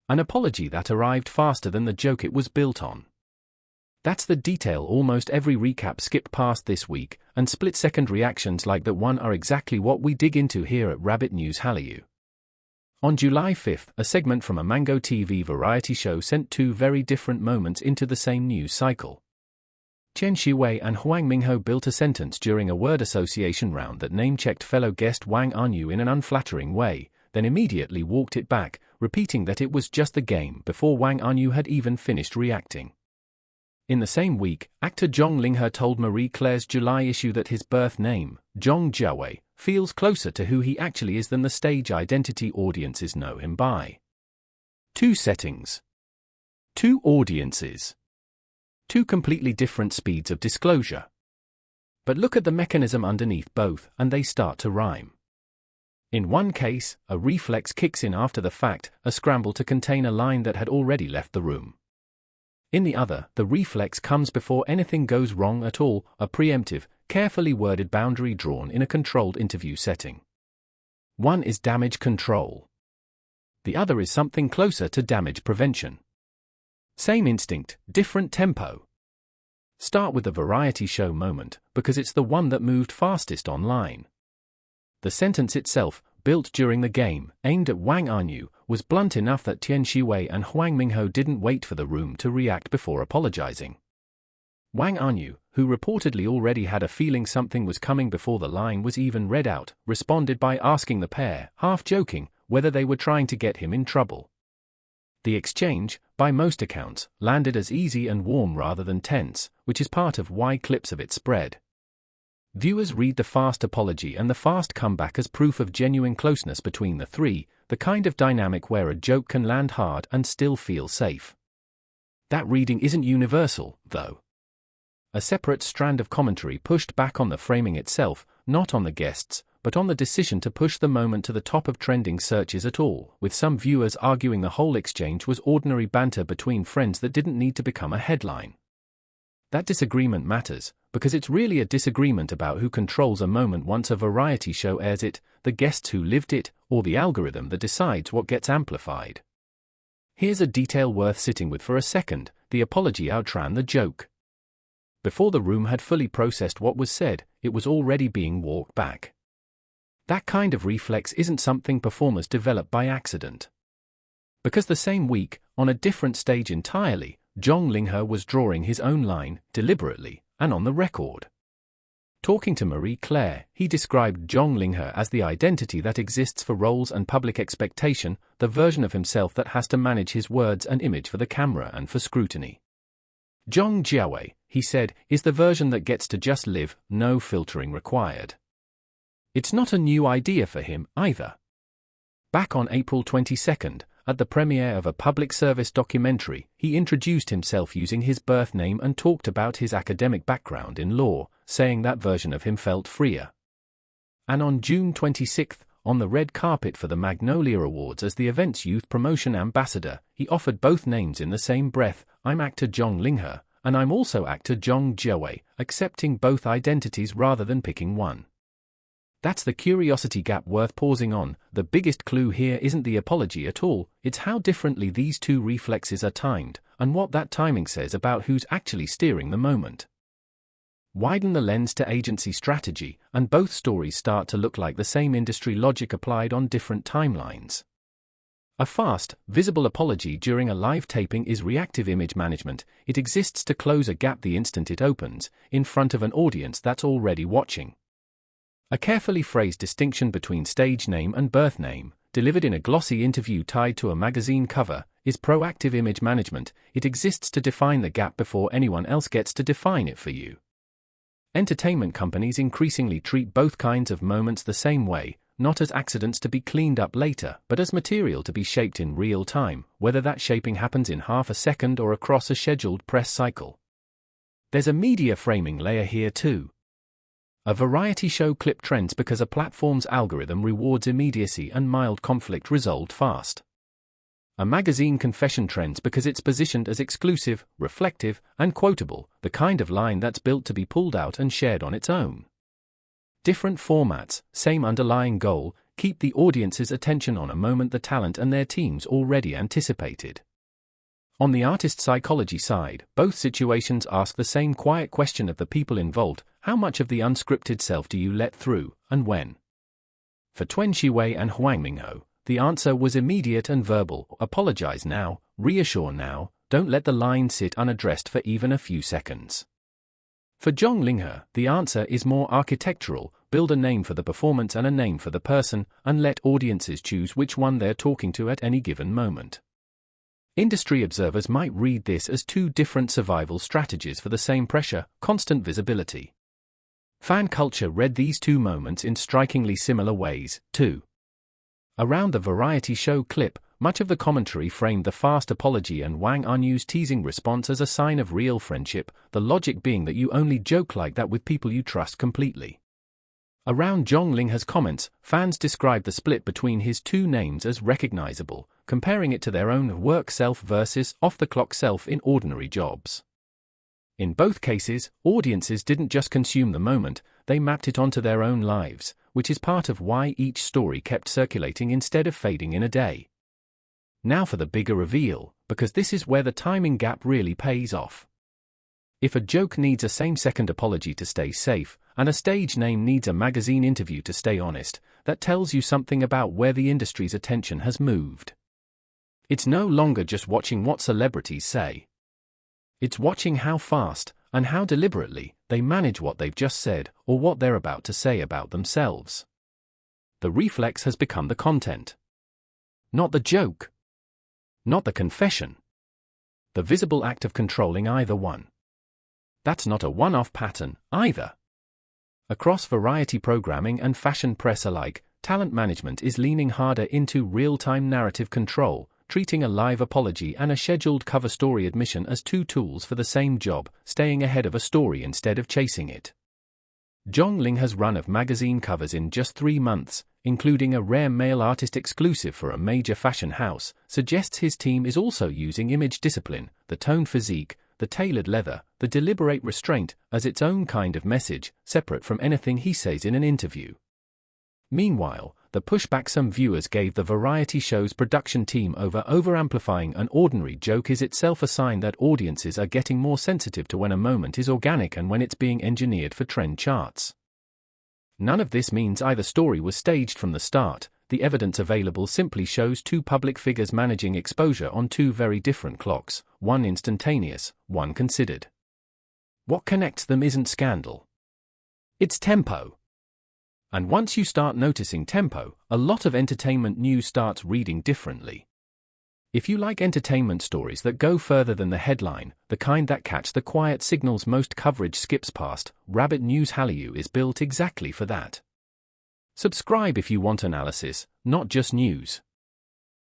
An apology that arrived faster than the joke it was built on. That's the detail almost every recap skipped past this week, and split-second reactions like that one are exactly what we dig into here at Rabbit News Hallyu. On July 5th, a segment from a Mango TV variety show sent two very different moments into the same news cycle. Tian Xiwei and Huang Minghao built a sentence during a word association round that name-checked fellow guest Wang Anyu in an unflattering way, then immediately walked it back, repeating that it was just the game before Wang Anyu had even finished reacting. In the same week, actor Zhang Linghe told Marie Claire's July issue that his birth name, Zhang Xiwei, feels closer to who he actually is than the stage identity audiences know him by. Two settings. Two audiences. Two completely different speeds of disclosure. But look at the mechanism underneath both, and they start to rhyme. In one case, a reflex kicks in after the fact, a scramble to contain a line that had already left the room. In the other, the reflex comes before anything goes wrong at all, a preemptive, carefully worded boundary drawn in a controlled interview setting. One is damage control. The other is something closer to damage prevention. Same instinct, different tempo. Start with the variety show moment, because it's the one that moved fastest online. The sentence itself, built during the game, aimed at Wang Anyu, was blunt enough that Tian Xiwei and Huang Minghao didn't wait for the room to react before apologizing. Wang Anyu, who reportedly already had a feeling something was coming before the line was even read out, responded by asking the pair, half joking, whether they were trying to get him in trouble. The exchange, by most accounts, landed as easy and warm rather than tense, which is part of why clips of it spread. Viewers read the fast apology and the fast comeback as proof of genuine closeness between the three, the kind of dynamic where a joke can land hard and still feel safe. That reading isn't universal, though. A separate strand of commentary pushed back on the framing itself, not on the guests, but on the decision to push the moment to the top of trending searches at all, with some viewers arguing the whole exchange was ordinary banter between friends that didn't need to become a headline. That disagreement matters, because it's really a disagreement about who controls a moment once a variety show airs it, the guests who lived it, or the algorithm that decides what gets amplified. Here's a detail worth sitting with for a second: the apology outran the joke. Before the room had fully processed what was said, it was already being walked back. That kind of reflex isn't something performers develop by accident. Because the same week, on a different stage entirely, Zhang Linghe was drawing his own line, deliberately, and on the record. Talking to Marie Claire, he described Zhang Linghe as the identity that exists for roles and public expectation, the version of himself that has to manage his words and image for the camera and for scrutiny. Zhang Xiwei, he said, is the version that gets to just live, no filtering required. It's not a new idea for him, either. Back on April 22nd, at the premiere of a public service documentary, he introduced himself using his birth name and talked about his academic background in law, saying that version of him felt freer. And on June 26th, on the red carpet for the Magnolia Awards as the event's youth promotion ambassador, he offered both names in the same breath: "I'm actor Zhang Linghe, and I'm also actor Zhang Xiwei," accepting both identities rather than picking one. That's the curiosity gap worth pausing on. The biggest clue here isn't the apology at all, it's how differently these two reflexes are timed, and what that timing says about who's actually steering the moment. Widen the lens to agency strategy, and both stories start to look like the same industry logic applied on different timelines. A fast, visible apology during a live taping is reactive image management. It exists to close a gap the instant it opens, in front of an audience that's already watching. A carefully phrased distinction between stage name and birth name, delivered in a glossy interview tied to a magazine cover, is proactive image management. It exists to define the gap before anyone else gets to define it for you. Entertainment companies increasingly treat both kinds of moments the same way, not as accidents to be cleaned up later, but as material to be shaped in real time, whether that shaping happens in half a second or across a scheduled press cycle. There's a media framing layer here too. A variety show clip trends because a platform's algorithm rewards immediacy and mild conflict resolved fast. A magazine confession trends because it's positioned as exclusive, reflective, and quotable, the kind of line that's built to be pulled out and shared on its own. Different formats, same underlying goal, keep the audience's attention on a moment the talent and their teams already anticipated. On the artist psychology side, both situations ask the same quiet question of the people involved: how much of the unscripted self do you let through, and when? For Tian Xiwei and Huang Minghao, the answer was immediate and verbal: apologize now, reassure now, don't let the line sit unaddressed for even a few seconds. For Zhang Linghe, the answer is more architectural: build a name for the performance and a name for the person, and let audiences choose which one they're talking to at any given moment. Industry observers might read this as two different survival strategies for the same pressure, constant visibility. Fan culture read these two moments in strikingly similar ways, too. Around the variety show clip, much of the commentary framed the fast apology and Wang Anyu's teasing response as a sign of real friendship, the logic being that you only joke like that with people you trust completely. Around Zhang Linghe's comments, fans described the split between his two names as recognizable, comparing it to their own work self versus off-the-clock self in ordinary jobs. In both cases, audiences didn't just consume the moment, they mapped it onto their own lives, which is part of why each story kept circulating instead of fading in a day. Now for the bigger reveal, because this is where the timing gap really pays off. If a joke needs a same-second apology to stay safe, and a stage name needs a magazine interview to stay honest, that tells you something about where the industry's attention has moved. It's no longer just watching what celebrities say. It's watching how fast, and how deliberately, they manage what they've just said, or what they're about to say about themselves. The reflex has become the content. Not the joke. Not the confession. The visible act of controlling either one. That's not a one-off pattern, either. Across variety programming and fashion press alike, talent management is leaning harder into real-time narrative control, treating a live apology and a scheduled cover story admission as two tools for the same job, staying ahead of a story instead of chasing it. Zhang Linghe's run of magazine covers in just 3 months, including a rare male artist exclusive for a major fashion house, suggests his team is also using image discipline, the toned physique, the tailored leather, the deliberate restraint, as its own kind of message, separate from anything he says in an interview. Meanwhile, the pushback some viewers gave the variety show's production team over amplifying an ordinary joke is itself a sign that audiences are getting more sensitive to when a moment is organic and when it's being engineered for trend charts. None of this means either story was staged from the start. The evidence available simply shows two public figures managing exposure on two very different clocks, one instantaneous, one considered. What connects them isn't scandal. It's tempo. And once you start noticing tempo, a lot of entertainment news starts reading differently. If you like entertainment stories that go further than the headline, the kind that catch the quiet signals most coverage skips past, Rabbit News Hallyu is built exactly for that. Subscribe if you want analysis, not just news.